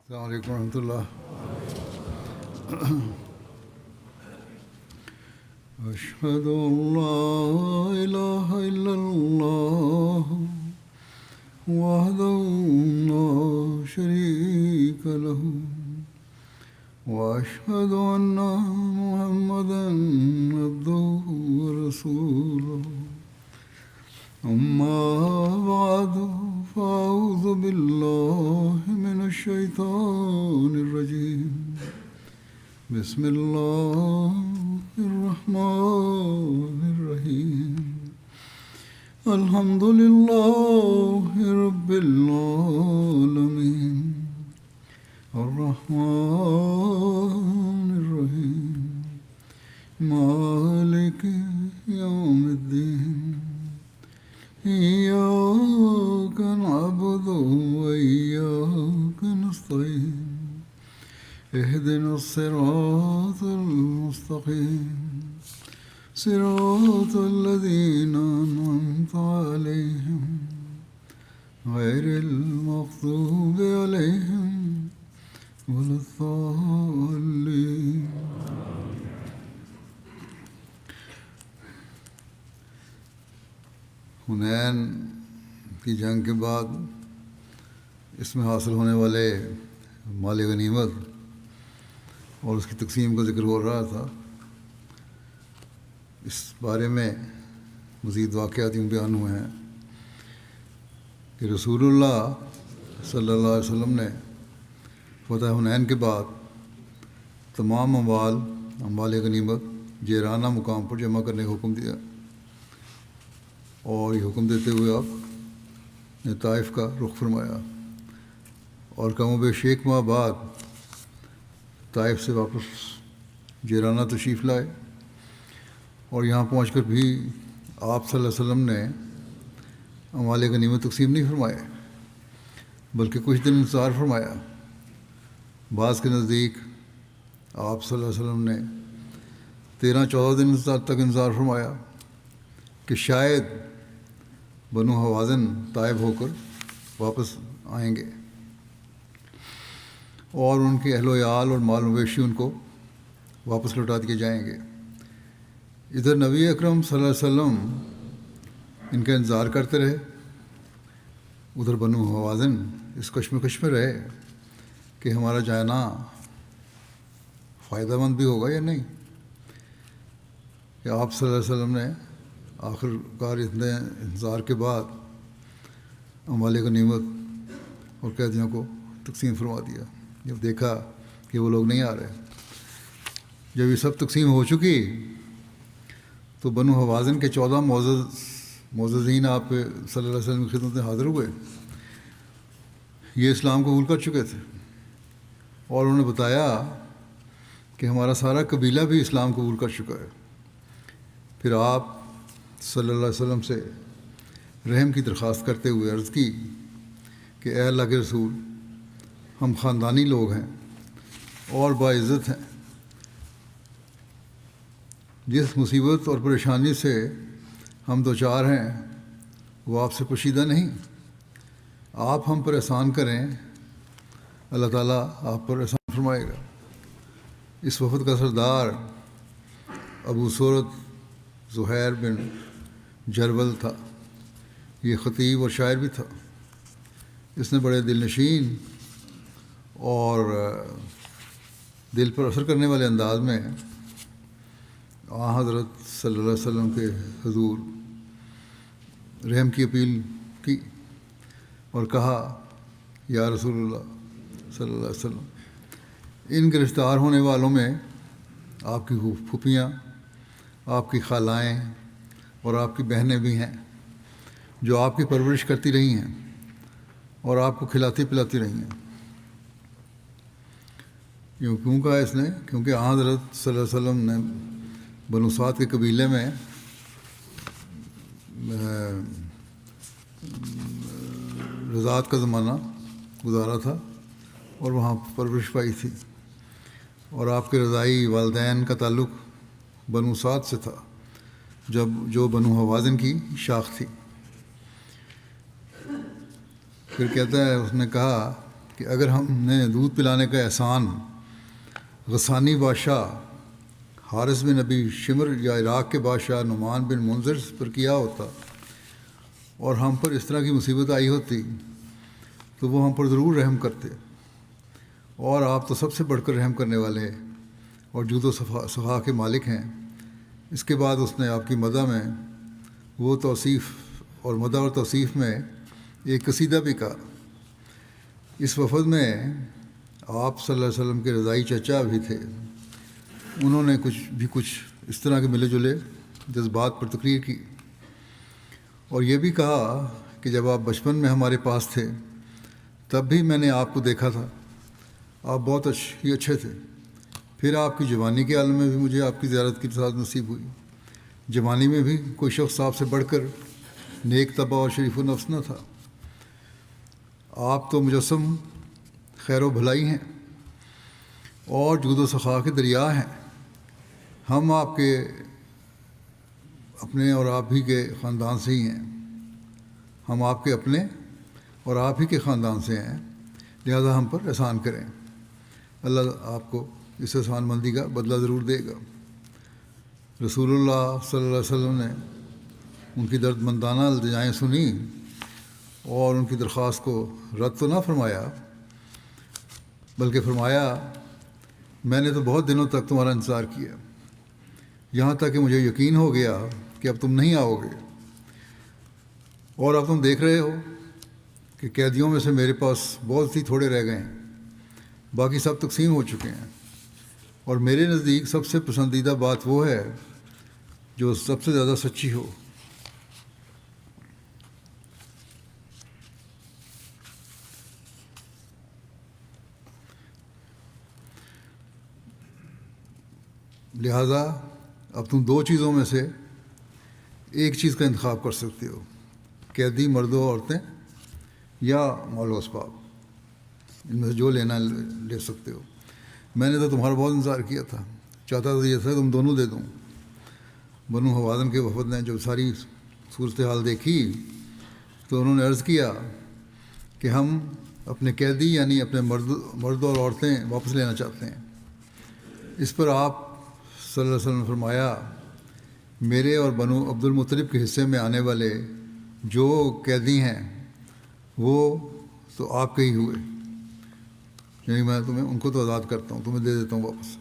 السلام علیکم ورحمۃ اللہ. اشہد ان لا الہ الا اللہ وحدہ لا شریک لہ واشہد ان محمدا عبدہ ورسولہ. اما بعد فاعوذ باللہ من الشیطان الرجیم. بسم اللہ الرحمن الرحیم. الحمد للہ رب العالمین الرحمن الرحیم مالک یوم الدین. إياك نعبد وإياك نستعين. اهدنا الصراط المستقيم صراط الذين أنعمت عليهم غير المغضوب عليهم ولا الضالين. حنین کی جنگ کے بعد اس میں حاصل ہونے والے مال غنیمت اور اس کی تقسیم کا ذکر ہو رہا تھا. اس بارے میں مزید واقعات یوں بیان ہوئے ہیں کہ رسول اللہ صلی اللہ علیہ وسلم نے فتح حنین کے بعد تمام اموال غنیمت جیرانہ مقام پر جمع کرنے کا حکم دیا، اور یہ حکم دیتے ہوئے آپ نے طائف کا رخ فرمایا اور کم و بیش 1 ماہ بعد طائف سے واپس جیرانہ تشریف لائے. اور یہاں پہنچ کر بھی آپ صلی اللہ علیہ وسلم نے اموال غنیمت تقسیم نہیں فرمائے، بلکہ کچھ دن انتظار فرمایا. بعض کے نزدیک آپ صلی اللہ علیہ وسلم نے 13-14 دن تک انتظار فرمایا کہ شاید بنو حوازن طائب ہو کر واپس آئیں گے اور ان کے اہل و عیال اور مال مویشی ان کو واپس لوٹا دیے جائیں گے. ادھر نبی اکرم صلی اللہ علیہ وسلم ان کا انتظار کرتے رہے، ادھر بنو حوازن اس کشمکش میں رہے کہ ہمارا جانا فائدہ مند بھی ہوگا یا نہیں. کہ آپ صلی اللہ علیہ وسلم نے آخر کار اتنے انتظار کے بعد اموال غنیمت اور قیدیوں کو تقسیم فرما دیا. جب دیکھا کہ وہ لوگ نہیں آ رہے، جب یہ سب تقسیم ہو چکی تو بنو حوازن کے 14 معززین آپ صلی اللہ علیہ وسلم کی خدمت میں حاضر ہوئے. یہ اسلام قبول کر چکے تھے اور انہوں نے بتایا کہ ہمارا سارا قبیلہ بھی اسلام قبول کر چکا ہے. پھر آپ صلی اللہ علیہ وسلم سے رحم کی درخواست کرتے ہوئے عرض کی کہ اے اللہ کے رسول، ہم خاندانی لوگ ہیں اور باعزت ہیں. جس مصیبت اور پریشانی سے ہم دوچار ہیں وہ آپ سے پوشیدہ نہیں. آپ ہم پر احسان کریں، اللہ تعالیٰ آپ پر احسان فرمائے گا. اس وفد کا سردار ابو صورت زہیر بن جرول تھا. یہ خطیب اور شاعر بھی تھا. اس نے بڑے دل نشین اور دل پر اثر کرنے والے انداز میں حضرت صلی اللہ علیہ وسلم کے حضور رحم کی اپیل کی اور کہا، یا رسول اللہ صلی اللہ علیہ وسلم، ان گرفتار ہونے والوں میں آپ کی پھوپھیاں، آپ کی خالائیں اور آپ کی بہنیں بھی ہیں جو آپ کی پرورش کرتی رہی ہیں اور آپ کو کھلاتی پلاتی رہی ہیں. کیوں کہا اس نے؟ کیونکہ حضرت صلی اللہ علیہ وسلم نے بنو سعد کے قبیلے میں رضاعت کا زمانہ گزارا تھا اور وہاں پرورش پائی تھی، اور آپ کے رضائی والدین کا تعلق بنو سعد سے تھا جو بنو حوازن کی شاخ تھی. پھر کہتا ہے، اس نے کہا کہ اگر ہم نے دودھ پلانے کا احسان غسانی بادشاہ حارث بن نبی شمر یا عراق کے بادشاہ نعمان بن منذر پر کیا ہوتا اور ہم پر اس طرح کی مصیبت آئی ہوتی تو وہ ہم پر ضرور رحم کرتے، اور آپ تو سب سے بڑھ کر رحم کرنے والے اور جود و صفا کے مالک ہیں۔ اس کے بعد اس نے آپ کی مدح میں وہ توصیف اور مدح اور توصیف میں ایک قصیدہ بھی کہا۔ اس وفد میں آپ صلی اللہ علیہ وسلم کے رضائی چچا بھی تھے۔ انہوں نے کچھ اس طرح کے ملے جلے جذبات پر تقریر کی، اور یہ بھی کہا کہ جب آپ بچپن میں ہمارے پاس تھے تب بھی میں نے آپ کو دیکھا تھا، آپ بہت اچھے تھے۔ پھر آپ کی جوانی کے عالم میں بھی مجھے آپ کی زیارت کی سعادت نصیب ہوئی۔ جوانی میں بھی کوئی شخص آپ سے بڑھ کر نیک طبع اور شریف و نفس نہ تھا۔ آپ تو مجسم خیر و بھلائی ہیں اور جود و سخا کے دریا ہیں۔ ہم آپ کے اپنے اور آپ ہی کے خاندان سے ہی ہیں، ہم آپ کے اپنے اور آپ ہی کے خاندان سے ہیں، لہذا ہم پر احسان کریں، اللہ آپ کو اس احسان مندی کا بدلہ ضرور دے گا۔ رسول اللہ صلی اللہ علیہ وسلم نے ان کی درد مندانہ التجائیں سنی اور ان کی درخواست کو رد تو نہ فرمایا، بلکہ فرمایا میں نے تو بہت دنوں تک تمہارا انتظار کیا، یہاں تک کہ مجھے یقین ہو گیا کہ اب تم نہیں آؤ گے، اور اب تم دیکھ رہے ہو کہ قیدیوں میں سے میرے پاس بہت ہی تھوڑے رہ گئے ہیں، باقی سب تقسیم ہو چکے ہیں، اور میرے نزدیک سب سے پسندیدہ بات وہ ہے جو سب سے زیادہ سچی ہو۔ لہذا اب تم دو چیزوں میں سے ایک چیز کا انتخاب کر سکتے ہو، قیدی مرد و عورتیں یا مال و اسباب، ان میں سے جو لینا لے سکتے ہو۔ میں نے تو تمہارا بہت انتظار کیا تھا، چاہتا تھا یہ تھا تم دونوں دے دوں۔ بنو حوازن کے وفد نے جب ساری صورتحال دیکھی تو انہوں نے عرض کیا کہ ہم اپنے قیدی یعنی اپنے مرد اور عورتیں واپس لینا چاہتے ہیں۔ اس پر آپ صلی اللہ علیہ وسلم نے فرمایا میرے اور بنو عبد المطلب کے حصے میں آنے والے جو قیدی ہیں وہ تو آپ کے ہی ہوئے، یعنی میں تمہیں ان کو تو آزاد کرتا ہوں، تمہیں دے دیتا ہوں واپس،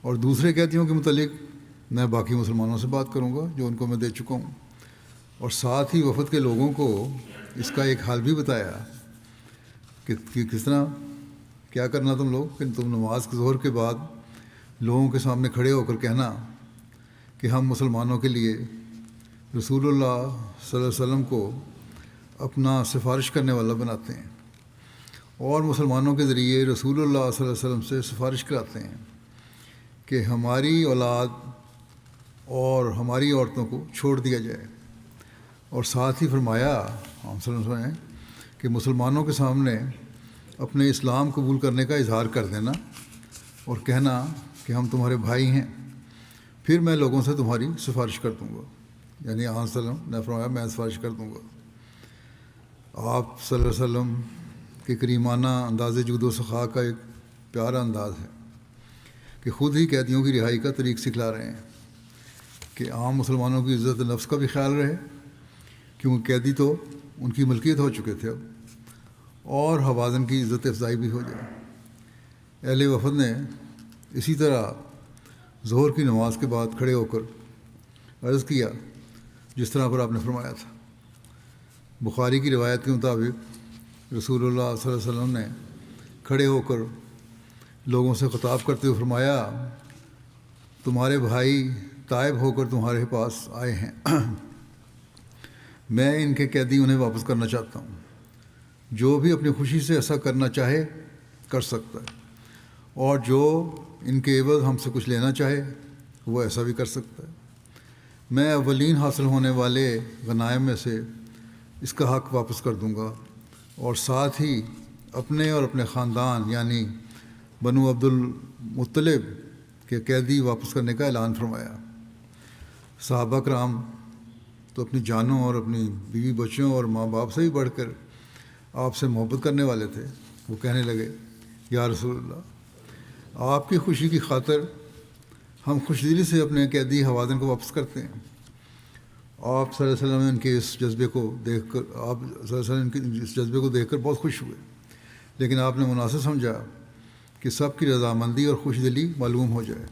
اور دوسرے قیدیوں کے متعلق میں باقی مسلمانوں سے بات کروں گا جو ان کو میں دے چکا ہوں۔ اور ساتھ ہی وفد کے لوگوں کو اس کا ایک حال بھی بتایا کہ کس طرح کیا کرنا تم لوگ، کہ تم نماز ظہر کے بعد لوگوں کے سامنے کھڑے ہو کر کہنا کہ ہم مسلمانوں کے لیے رسول اللہ صلی اللہ علیہ وسلم کو اپنا سفارش کرنے والا بناتے ہیں، اور مسلمانوں کے ذریعے رسول اللہ صلی اللہ علیہ وسلم سے سفارش کراتے ہیں کہ ہماری اولاد اور ہماری عورتوں کو چھوڑ دیا جائے۔ اور ساتھ ہی فرمایا ہم صلی اللہ علیہ وسلم نے کہ مسلمانوں کے سامنے اپنے اسلام قبول کرنے کا اظہار کر دینا اور کہنا کہ ہم تمہارے بھائی ہیں، پھر میں لوگوں سے تمہاری سفارش کر دوں گا، یعنی آپ صلی اللہ علیہ وسلم نے فرمایا میں سفارش کر دوں گا۔ آپ صلی اللہ علیہ وسلم کے کریمانہ انداز جود و سخا کا ایک پیارا انداز ہے کہ خود ہی قیدیوں کی رہائی کا طریق سکھلا رہے ہیں کہ عام مسلمانوں کی عزت نفس کا بھی خیال رہے، کیونکہ قیدی تو ان کی ملکیت ہو چکے تھے اب، اور حوازن کی عزت افزائی بھی ہو جائے۔ اہل وفد نے اسی طرح ظہر کی نماز کے بعد کھڑے ہو کر عرض کیا جس طرح پر آپ نے فرمایا تھا۔ بخاری کی روایت کے مطابق رسول اللہ صلی اللہ علیہ وسلم نے کھڑے ہو کر لوگوں سے خطاب کرتے ہوئے فرمایا تمہارے بھائی تائب ہو کر تمہارے پاس آئے ہیں، میں ان کے قیدی انہیں واپس کرنا چاہتا ہوں، جو بھی اپنی خوشی سے ایسا کرنا چاہے کر سکتا ہے، اور جو ان کے عوض ہم سے کچھ لینا چاہے وہ ایسا بھی کر سکتا ہے۔ میں اولین حاصل ہونے والے غنائم میں سے اس کا حق واپس کر دوں گا، اور ساتھ ہی اپنے اور اپنے خاندان یعنی بنو عبد المطلب کے قیدی واپس کرنے کا اعلان فرمایا۔ صحابہ کرام تو اپنی جانوں اور اپنی بیوی بچوں اور ماں باپ سے بھی بڑھ کر آپ سے محبت کرنے والے تھے، وہ کہنے لگے یا رسول اللہ، آپ کی خوشی کی خاطر ہم خوش دلی سے اپنے قیدی حوازن کو واپس کرتے ہیں۔ آپ صلی اللہ علیہ وسلم ان کے اس جذبے کو دیکھ کر اس جذبے کو دیکھ کر بہت خوش ہوئے، لیکن آپ نے مناسب سمجھا کہ سب کی رضامندی اور خوش دلی معلوم ہو جائے۔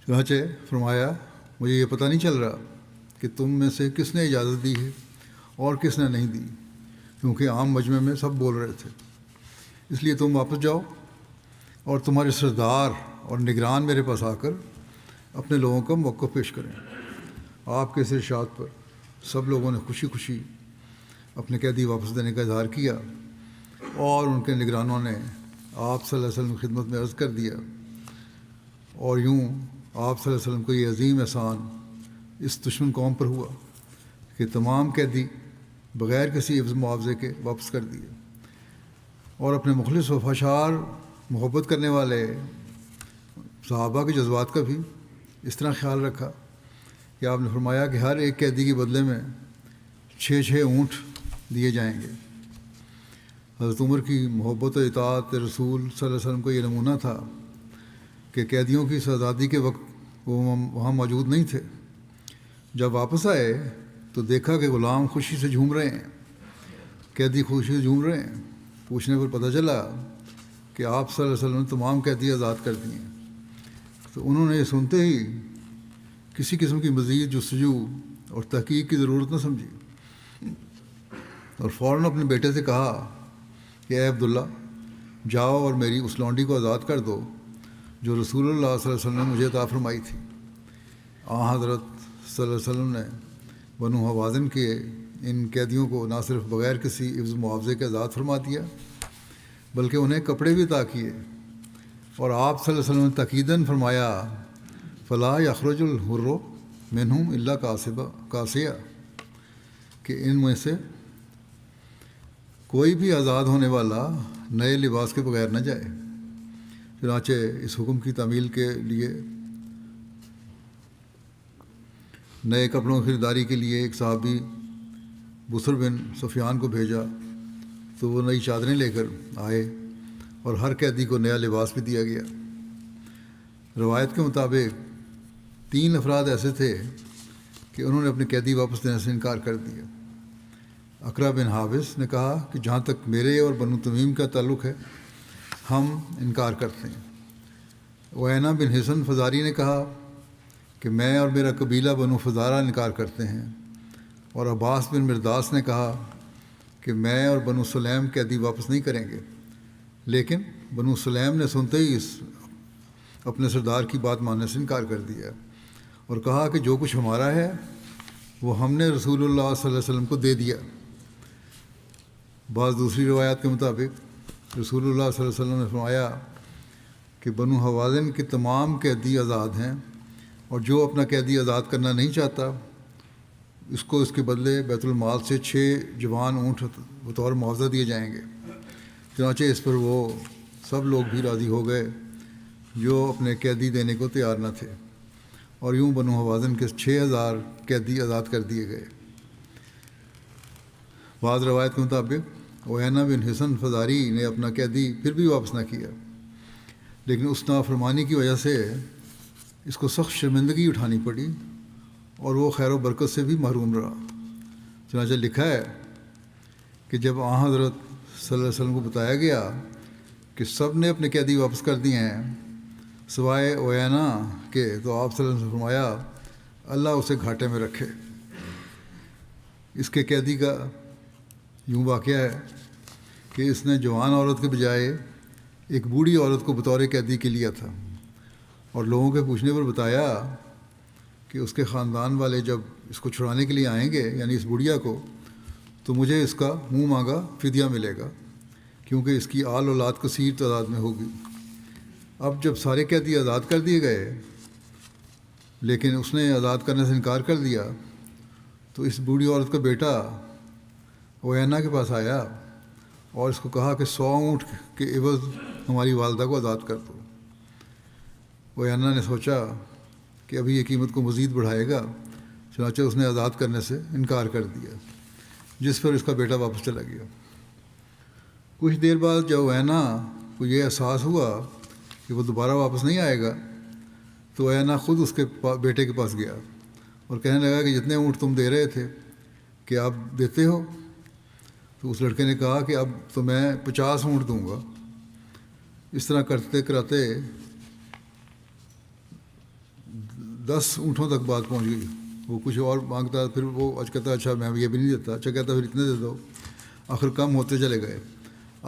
چنانچہ فرمایا مجھے یہ پتہ نہیں چل رہا کہ تم میں سے کس نے اجازت دی ہے اور کس نے نہیں دی، کیونکہ عام مجمع میں سب بول رہے تھے، اس لیے تم واپس جاؤ اور تمہارے سردار اور نگران میرے پاس آ کر اپنے لوگوں کا موقف پیش کریں۔ آپ کے اس ارشاد پر سب لوگوں نے خوشی خوشی اپنے قیدی واپس دینے کا اظہار کیا، اور ان کے نگرانوں نے آپ صلی اللہ علیہ وسلم کی خدمت میں عرض کر دیا، اور یوں آپ صلی اللہ علیہ وسلم کو یہ عظیم احسان اس دشمن قوم پر ہوا کہ تمام قیدی بغیر کسی عوض معاوضے کے واپس کر دیے، اور اپنے مخلص و وفاشار محبت کرنے والے صحابہ کے جذبات کا بھی اس طرح خیال رکھا کہ آپ نے فرمایا کہ ہر ایک قیدی کے بدلے میں 6 اونٹ دیے جائیں گے۔ حضرت عمر کی محبت و اطاعت رسول صلی اللہ علیہ وسلم کو یہ نمونہ تھا کہ قیدیوں کی آزادی کے وقت وہ وہاں موجود نہیں تھے۔ جب واپس آئے تو دیکھا کہ غلام خوشی سے جھوم رہے ہیں، قیدی خوشی سے جھوم رہے ہیں۔ پوچھنے پر پتہ چلا کہ آپ صلی اللہ علیہ وسلم نے تمام قیدی آزاد کر دیے۔ تو انہوں نے یہ سنتے ہی کسی قسم کی مزید جستجو اور تحقیق کی ضرورت نہ سمجھی، اور فوراً اپنے بیٹے سے کہا کہ اے عبداللہ، جاؤ اور میری اس لونڈی کو آزاد کر دو جو رسول اللہ صلی اللہ علیہ وسلم نے مجھے عطا فرمائی تھی۔ حضرت صلی اللہ علیہ وسلم نے بنو حوازن کے ان قیدیوں کو نہ صرف بغیر کسی عوض معاوضے کے آزاد فرما دیا، بلکہ انہیں کپڑے بھی عطا کیے، اور آپ صلی اللہ علیہ وسلم نے تاکیداً فرمایا فلا یخرج الحر منہم الا کاسیہ، کہ ان میں سے کوئی بھی آزاد ہونے والا نئے لباس کے بغیر نہ جائے۔ چنانچہ اس حکم کی تعمیل کے لیے نئے کپڑوں کی خریداری کے لیے ایک صحابی بصر بن سفیان کو بھیجا، تو وہ نئی چادریں لے کر آئے اور ہر قیدی کو نیا لباس بھی دیا گیا۔ روایت کے مطابق 3 افراد ایسے تھے کہ انہوں نے اپنے قیدی واپس دینے سے انکار کر دیا۔ اقرا بن حابس نے کہا کہ جہاں تک میرے اور بنو تمیم کا تعلق ہے ہم انکار کرتے ہیں۔ وینا بن حسن فزاری نے کہا کہ میں اور میرا قبیلہ بنو فزارہ انکار کرتے ہیں، اور عباس بن مرداس نے کہا کہ میں اور بنو سلیم قیدی واپس نہیں کریں گے، لیکن بنو سلیم نے سنتے ہی اپنے سردار کی بات ماننے سے انکار کر دیا اور کہا کہ جو کچھ ہمارا ہے وہ ہم نے رسول اللہ صلی اللہ علیہ وسلم کو دے دیا۔ بعض دوسری روایات کے مطابق رسول اللہ صلی اللہ علیہ وسلم نے فرمایا کہ بنو حوازن کے تمام قیدی آزاد ہیں، اور جو اپنا قیدی آزاد کرنا نہیں چاہتا اس کو اس کے بدلے بیت المال سے 6 جوان اونٹ بطور معاوضہ دیے جائیں گے۔ چنانچہ اس پر وہ سب لوگ بھی راضی ہو گئے جو اپنے قیدی دینے کو تیار نہ تھے، اور یوں بنو حوازن کے 6000 قیدی آزاد کر دیے گئے۔ بعض روایت کے مطابق اوینا بن حسن فزاری نے اپنا قیدی پھر بھی واپس نہ کیا، لیکن اس نافرمانی کی وجہ سے اس کو سخت شرمندگی اٹھانی پڑی اور وہ خیر و برکت سے بھی محروم رہا۔ چنانچہ لکھا ہے کہ جب حضرت صلی اللہ علیہ وسلم کو بتایا گیا کہ سب نے اپنے قیدی واپس کر دیے ہیں سوائے اوینا کے، تو آپ صلی اللہ علیہ وسلم نے فرمایا اللہ اسے گھاٹے میں رکھے۔ اس کے قیدی کا یوں واقعہ ہے کہ اس نے جوان عورت کے بجائے ایک بوڑھی عورت کو بطور قیدی کے لیا تھا، اور لوگوں کے پوچھنے پر بتایا کہ اس کے خاندان والے جب اس کو چھڑانے کے لیے آئیں گے، یعنی اس بڑھیا کو، تو مجھے اس کا منہ مانگا فدیہ ملے گا، کیونکہ اس کی آل اولاد کثیر تعداد میں ہوگی۔ اب جب سارے قیدی آزاد کر دیے گئے لیکن اس نے آزاد کرنے سے انکار کر دیا، تو اس بوڑھی عورت کا بیٹا اوینا کے پاس آیا اور اس کو کہا کہ 100 اونٹ کے عوض ہماری والدہ کو آزاد کر دو۔ اوینا نے سوچا کہ ابھی یہ قیمت کو مزید بڑھائے گا، چنانچہ اس نے آزاد کرنے سے انکار کر دیا، جس پر اس کا بیٹا واپس چلا گیا۔ کچھ دیر بعد جب اینا کو یہ احساس ہوا کہ وہ دوبارہ واپس نہیں آئے گا تو اینا خود اس کے بیٹے کے پاس گیا اور کہنے لگا کہ جتنے اونٹ تم دے رہے تھے کہ آپ دیتے ہو؟ تو اس لڑکے نے کہا کہ اب تو میں 50 اونٹ دوں گا۔ اس طرح کرتے کراتے 10 اونٹوں تک بات پہنچ گئی۔ وہ کچھ اور مانگتا، پھر وہ کہتا اچھا میں یہ بھی نہیں دیتا، اچھا کہتا پھر اتنے دے دو، آخر کم ہوتے چلے گئے۔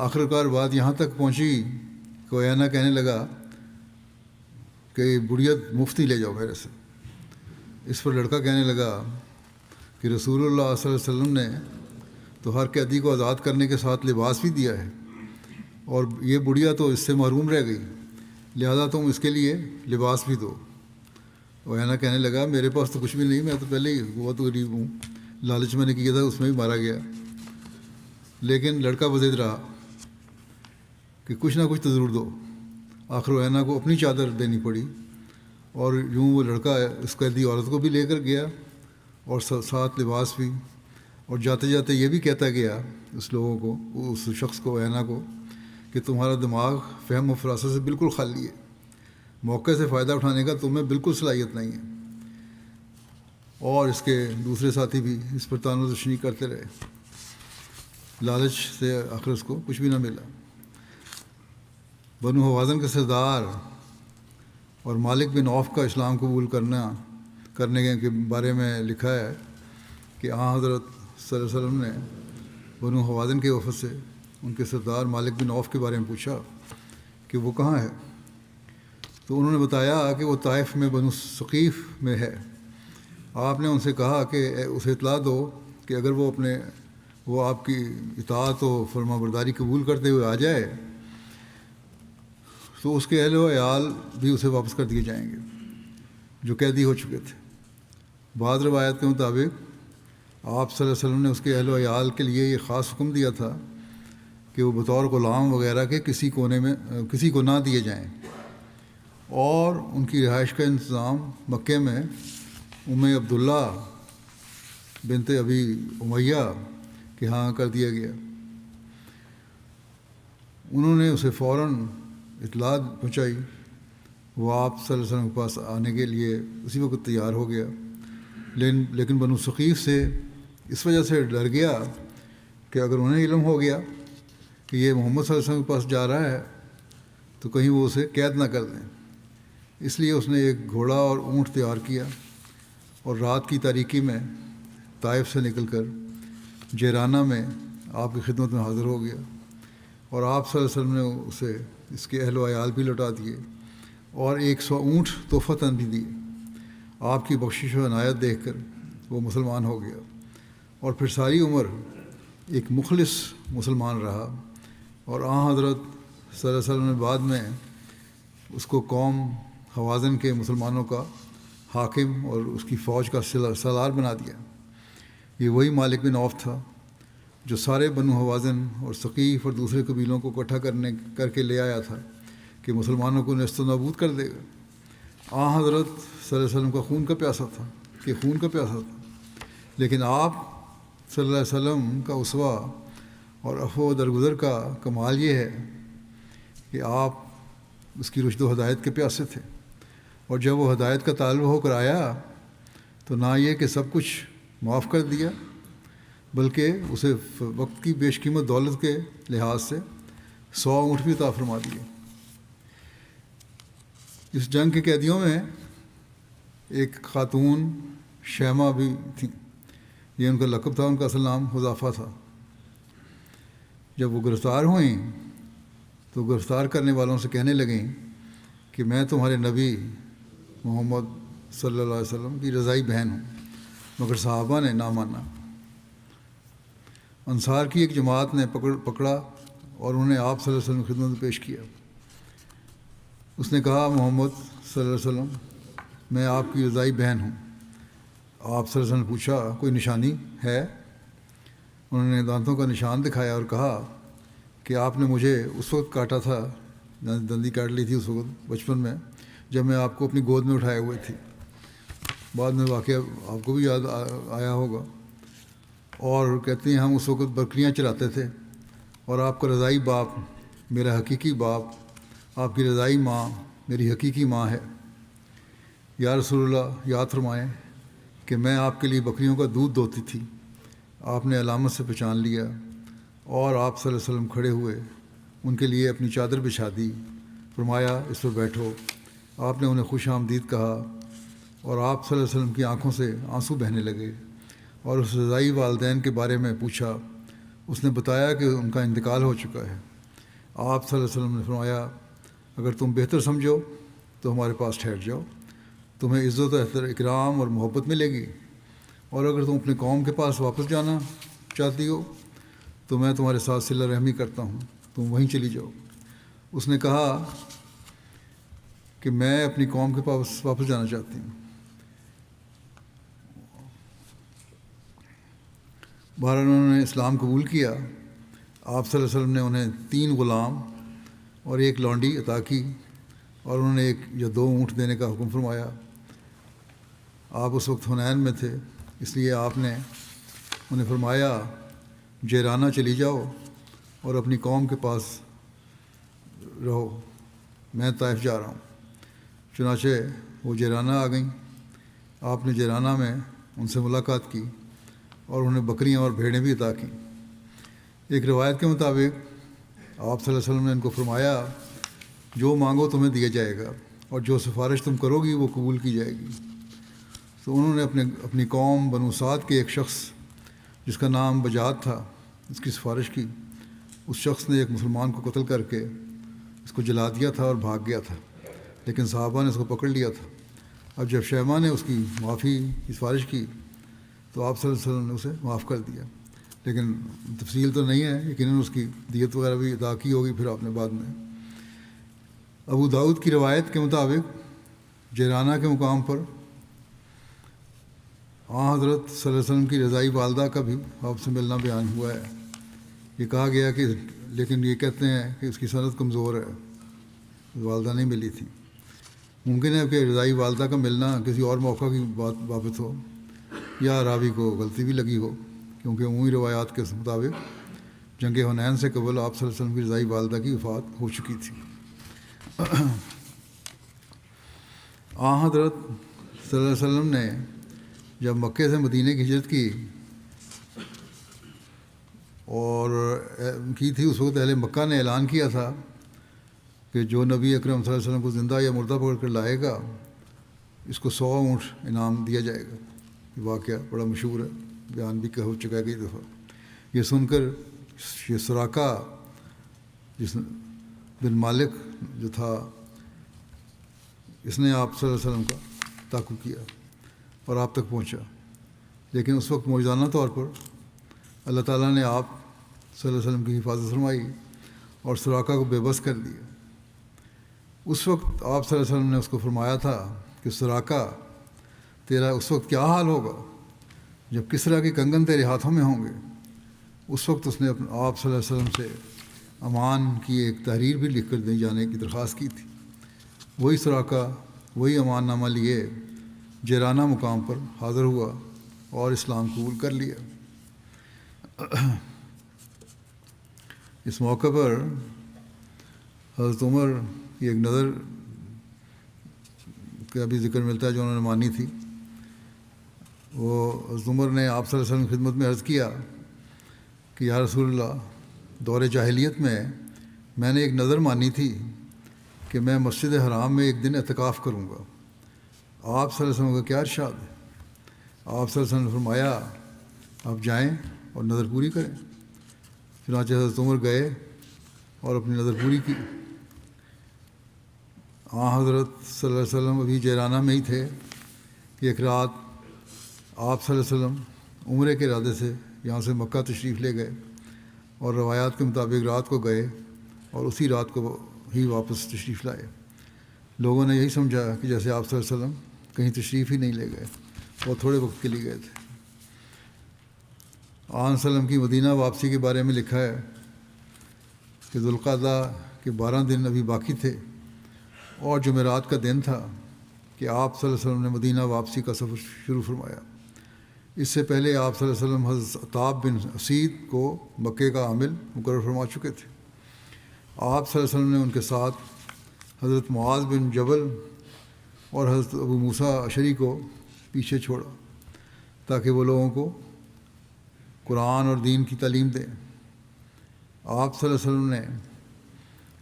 آخرکار بات یہاں تک پہنچی کہ اینا کہنے لگا کہ بڑھیا مفتی لے جاؤ میرے سے۔ اس پر لڑکا کہنے لگا کہ رسول اللہ صلی اللہ علیہ وسلم نے تو ہر قیدی کو آزاد کرنے کے ساتھ لباس بھی دیا ہے، اور یہ بڑھیا تو اس سے محروم رہ گئی، لہذا تم اس کے لیے لباس بھی دو۔ اور اینا کہنے لگا میرے پاس تو کچھ بھی نہیں، میں تو پہلے ہی بہت غریب ہوں، لالچ میں نے کیا تھا اس میں بھی مارا گیا۔ لیکن لڑکا بضد رہا کہ کچھ نہ کچھ تو ضرور دو۔ آخر اینا کو اپنی چادر دینی پڑی، اور یوں وہ لڑکا اس قیدی عورت کو بھی لے کر گیا اور ساتھ لباس بھی، اور جاتے جاتے یہ بھی کہتا گیا اس لوگوں کو، اس شخص کو، اینا کو، کہ تمہارا دماغ فہم و فراست سے بالکل خالی ہے، موقع سے فائدہ اٹھانے کا تمہیں بالکل صلاحیت نہیں ہے۔ اور اس کے دوسرے ساتھی بھی اس پر طعن و تشنیع کرتے رہے۔ لالچ سے آخر اس کو کچھ بھی نہ ملا۔ بنو حوازن کے سردار اور مالک بن عوف کا اسلام قبول کرنے کے بارے میں لکھا ہے کہ حضرت صلی اللہ علیہ وسلم نے بنو حوازن کے وفد سے ان کے سردار مالک بن عوف کے بارے میں پوچھا کہ وہ کہاں ہے، تو انہوں نے بتایا کہ وہ طائف میں بنو ثقیف میں ہے۔ آپ نے ان سے کہا کہ اسے اطلاع دو کہ اگر وہ آپ کی اطاعت و فرما برداری قبول کرتے ہوئے آ جائے تو اس کے اہل و عیال بھی اسے واپس کر دیے جائیں گے جو قیدی ہو چکے تھے۔ بعض روایت کے مطابق آپ صلی اللہ علیہ وسلم نے اس کے اہل و عیال کے لیے یہ خاص حکم دیا تھا کہ وہ بطور غلام وغیرہ کے کسی کو نہ دیے جائیں، اور ان کی رہائش کا انتظام مکے میں عبداللہ بنت ابی امیہ کے ہاں کر دیا گیا۔ انہوں نے اسے فوراً اطلاع پہنچائی، وہ آپ صلی اللہ علیہ وسلم کے پاس آنے کے لیے اسی وقت تیار ہو گیا، لیکن بنو ثقیف سے اس وجہ سے ڈر گیا کہ اگر انہیں علم ہو گیا کہ یہ محمد صلی اللہ علیہ وسلم کے پاس جا رہا ہے تو کہیں وہ اسے قید نہ کر دیں۔ اس لیے اس نے ایک گھوڑا اور اونٹ تیار کیا اور رات کی تاریکی میں طائف سے نکل کر جیرانہ میں آپ کی خدمت میں حاضر ہو گیا، اور آپ صلی اللہ علیہ وسلم نے اسے اس کے اہل و عیال بھی لوٹا دیے اور 100 اونٹ تحفتاً بھی دیے۔ آپ کی بخشش و عنایت دیکھ کر وہ مسلمان ہو گیا، اور پھر ساری عمر ایک مخلص مسلمان رہا، اور حضرت صلی اللہ علیہ وسلم نے بعد میں اس کو قوم حوازن کے مسلمانوں کا حاکم اور اس کی فوج کا سالار بنا دیا۔ یہ وہی مالک بن عوف تھا جو سارے بنو حوازن اور ثقیف اور دوسرے قبیلوں کو اکٹھا کر کے لے آیا تھا کہ مسلمانوں کو نیست و نابود کر دے گا۔ حضرت صلی اللہ علیہ وسلم کا خون کا پیاسا تھا، لیکن آپ صلی اللہ علیہ وسلم کا اسوہ اور عفو و درگزر کا کمال یہ ہے کہ آپ اس کی رشد و ہدایت کے پیاسے تھے، اور جب وہ ہدایت کا طالب ہو کر آیا تو نہ یہ کہ سب کچھ معاف کر دیا، بلکہ اسے وقت کی بیش قیمت دولت کے لحاظ سے 100 اونٹ بھی عطا فرما دیے۔ اس جنگ کے قیدیوں میں ایک خاتون شیمہ بھی تھیں، یہ ان کا لقب تھا، ان کا اصل نام حذافہ تھا۔ جب وہ گرفتار ہوئیں تو گرفتار کرنے والوں سے کہنے لگیں کہ میں تمہارے نبی محمد صلی اللہ علیہ وسلم کی رضائی بہن ہوں، مگر صحابہ نے نہ مانا۔ انصار کی ایک جماعت نے پکڑا اور انہیں آپ صلی اللہ علیہ وسلم کی خدمت میں پیش کیا۔ اس نے کہا محمد صلی اللہ علیہ وسلم میں آپ کی رضائی بہن ہوں۔ آپ صلی اللہ علیہ وسلم نے پوچھا کوئی نشانی ہے؟ انہوں نے دانتوں کا نشان دکھایا اور کہا کہ آپ نے مجھے اس وقت کاٹا تھا، دندی کاٹ لی تھی اس وقت بچپن میں، جب میں آپ کو اپنی گود میں اٹھائے ہوئے تھی۔ بعد میں واقعہ آپ کو بھی یاد آیا ہوگا۔ اور کہتے ہیں ہم اس وقت بکریاں چراتے تھے اور آپ کا رضائی باپ میرا حقیقی باپ، آپ کی رضائی ماں میری حقیقی ماں ہے۔ یا رسول اللہ، یاد فرمائیں کہ میں آپ کے لیے بکریوں کا دودھ دوہتی تھی۔ آپ نے علامت سے پہچان لیا اور آپ صلی اللہ علیہ وسلم کھڑے ہوئے، ان کے لیے اپنی چادر بچھا دی، فرمایا اس پر بیٹھو۔ آپ نے انہیں خوش آمدید کہا اور آپ صلی اللہ علیہ وسلم کی آنکھوں سے آنسو بہنے لگے اور اس رضائی والدین کے بارے میں پوچھا۔ اس نے بتایا کہ ان کا انتقال ہو چکا ہے۔ آپ صلی اللہ علیہ وسلم نے فرمایا، اگر تم بہتر سمجھو تو ہمارے پاس ٹھہر جاؤ، تمہیں عزت و اکرام اور محبت ملے گی، اور اگر تم اپنے قوم کے پاس واپس جانا چاہتی ہو تو میں تمہارے ساتھ صلہ رحمی کرتا ہوں، تم وہیں چلی جاؤ۔ اس نے کہا کہ میں اپنی قوم کے پاس واپس جانا چاہتی ہوں۔ بہرحال انہوں نے اسلام قبول کیا۔ آپ صلی اللہ علیہ وسلم نے انہیں 3 غلام اور 1 لونڈی عطا کی اور انہوں نے 1 یا 2 اونٹ دینے کا حکم فرمایا۔ آپ اس وقت حنین میں تھے، اس لیے آپ نے انہیں فرمایا جیرانہ چلی جاؤ اور اپنی قوم کے پاس رہو، میں طائف جا رہا ہوں۔ چنانچہ وہ جیرانہ آ گئیں۔ آپ نے جیرانہ میں ان سے ملاقات کی اور انہیں بکریاں اور بھیڑیں بھی عطا کیں۔ ایک روایت کے مطابق آپ صلی اللہ علیہ وسلم نے ان کو فرمایا جو مانگو تمہیں دیا جائے گا اور جو سفارش تم کرو گی وہ قبول کی جائے گی۔ تو انہوں نے اپنی قوم بنو سعد کے ایک شخص جس کا نام بجاد تھا اس کی سفارش کی۔ اس شخص نے ایک مسلمان کو قتل کر کے اس کو جلا دیا تھا اور بھاگ گیا تھا، لیکن صحابہ نے اس کو پکڑ لیا تھا۔ اب جب شیمہ نے اس کی معافی کی سفارش کی تو آپ صلی اللہ علیہ وسلم نے اسے معاف کر دیا، لیکن تفصیل تو نہیں ہے، یقیناً اس کی دیت وغیرہ بھی ادا کی ہوگی پھر آپ نے بعد میں۔ ابو داؤد کی روایت کے مطابق جیرانہ کے مقام پر حضرت صلی اللہ علیہ وسلم کی رضائی والدہ کا بھی آپ سے ملنا بیان ہوا ہے۔ یہ کہا گیا کہ لیکن یہ کہتے ہیں کہ اس کی سند کمزور ہے، والدہ نہیں ملی تھی۔ ممکن ہے کہ رضائی والدہ کا ملنا کسی اور موقع کی بابت ہو یا راوی کو غلطی بھی لگی ہو، کیونکہ عمومی روایات کے مطابق جنگ حنین سے قبل آپ صلی اللہ علیہ وسلم کی رضائی والدہ کی وفات ہو چکی تھی۔ حضرت صلی اللہ علیہ وسلم نے جب مکے سے مدینہ کی ہجرت کی تھی اس وقت اہل مکہ نے اعلان کیا تھا کہ جو نبی اکرم صلی اللہ علیہ وسلم کو زندہ یا مردہ پکڑ کر لائے گا اس کو 100 اونٹ انعام دیا جائے گا۔ یہ واقعہ بڑا مشہور ہے، بیان بھی ہو چکا ہے کئی دفعہ۔ یہ سن کر یہ سراقہ جس بن مالک جو تھا اس نے آپ صلی اللہ علیہ وسلم کا تعاقب کیا اور آپ تک پہنچا، لیکن اس وقت موجزانہ طور پر اللہ تعالیٰ نے آپ صلی اللہ علیہ وسلم کی حفاظت فرمائی اور سراقہ کو بے بس کر دیا۔ اس وقت آپ صلی اللہ علیہ وسلم نے اس کو فرمایا تھا کہ سراقہ تیرا اس وقت کیا حال ہوگا جب کسریٰ کے کنگن تیرے ہاتھوں میں ہوں گے۔ اس وقت اس نے آپ صلی اللہ علیہ وسلم سے امان کی ایک تحریر بھی لکھ کر دے جانے کی درخواست کی تھی۔ وہی سراقہ وہی امان نامہ لیے جیرانہ مقام پر حاضر ہوا اور اسلام قبول کر لیا۔ اس موقع پر حضرت عمر کی ایک نظر کا بھی ذکر ملتا ہے جو انہوں نے مانی تھی۔ وہ حضرت عمر نے آپ صلی اللہ علیہ وسلم کی خدمت میں عرض کیا کہ یا رسول اللہ، دور جاہلیت میں نے ایک نظر مانی تھی کہ میں مسجد حرام میں ایک دن اعتکاف کروں گا۔ آپ صلی اللہ علیہ وسلم کا کیا ارشاد ہے؟ آپ صلی اللہ علیہ وسلم نے فرمایا آپ جائیں اور نظر پوری کریں۔ چنانچہ حضرت عمر گئے اور اپنی نظر پوری کی۔ حضرت صلی اللہ علیہ وسلم ابھی جیرانہ میں ہی تھے کہ ایک رات آپ صلی اللہ علیہ وسلم عمرے کے ارادے سے یہاں سے مکہ تشریف لے گئے اور روایات کے مطابق رات کو گئے اور اسی رات کو ہی واپس تشریف لائے۔ لوگوں نے یہی سمجھا کہ جیسے آپ صلی اللہ علیہ وسلم کہیں تشریف ہی نہیں لے گئے، وہ تھوڑے وقت کے لیے گئے تھے۔ آن وسلم کی مدینہ واپسی کے بارے میں لکھا ہے کہ ذوالقعدہ کے 12 دن ابھی باقی تھے اور جمعرات کا دن تھا کہ آپ صلی اللہ علیہ وسلم نے مدینہ واپسی کا سفر شروع فرمایا۔ اس سے پہلے آپ صلی اللہ علیہ وسلم حضرت عتاب بن اسید کو مکے کا عامل مقرر فرما چکے تھے۔ آپ صلی اللہ علیہ وسلم نے ان کے ساتھ حضرت معاذ بن جبل اور حضرت ابو موسیٰ اشعری کو پیچھے چھوڑا تاکہ وہ لوگوں کو قرآن اور دین کی تعلیم دیں۔ آپ صلی اللہ علیہ وسلم نے